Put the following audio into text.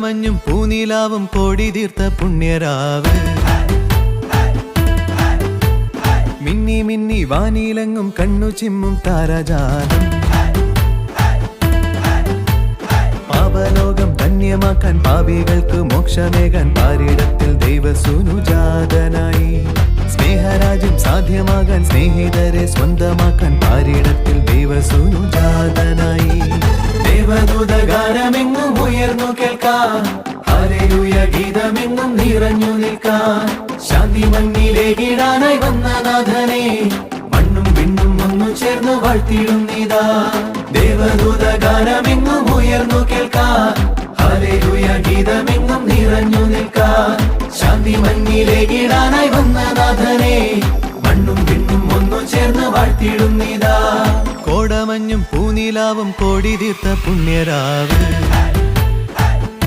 കോടമഞ്ഞും പൂനിലാവും കോടി തീർത്ത പുണ്യരാവ് മിന്നി മിന്നി വാനിലങ്ങും കണ്ണു ചിമ്മും താരജാലം പാപലോകം ധന്യമാക്കാൻ പാപികൾക്ക് മോക്ഷമേകാൻ പാരിടത്തിൽ ദൈവസൂനുജാതനായി സ്നേഹരാജ്യം സാധ്യമാകാൻ സ്നേഹിതരെ സ്വന്തമാക്കാൻ പാരിടത്തിൽ ദൈവസൂനുജാതനായി ദേവദൂതഗാനമെങ്ങും ഉയർന്നു കേൾക്കാൻ ഹല്ലേലൂയ ഗീതമെങ്ങും നിറഞ്ഞു നിൽക്കാൻ ശാന്തി മണ്ണിലേകിടാനായി വന്ന നാഥനെ മണ്ണും വിണ്ണും ഒന്നു ചേർന്ന് വാഴ്ത്തിടുന്നിതാ ദേവദൂതഗാനമെങ്ങും ഉയർന്നു കേൾക്കാൻ ഹല്ലേലൂയ ഗീതമെങ്ങും നിറഞ്ഞു നിൽക്കാൻ ശാന്തി മണ്ണിലേകിടാനായി വന്ന നാഥനെ മണ്ണും വിണ്ണും ഒന്നു ചേർന്ന് വാഴ്ത്തിടുന്നിതാ കോടമഞ്ഞും പൂനിലാവും കോടി തീർത്ത പുണ്യരാവ്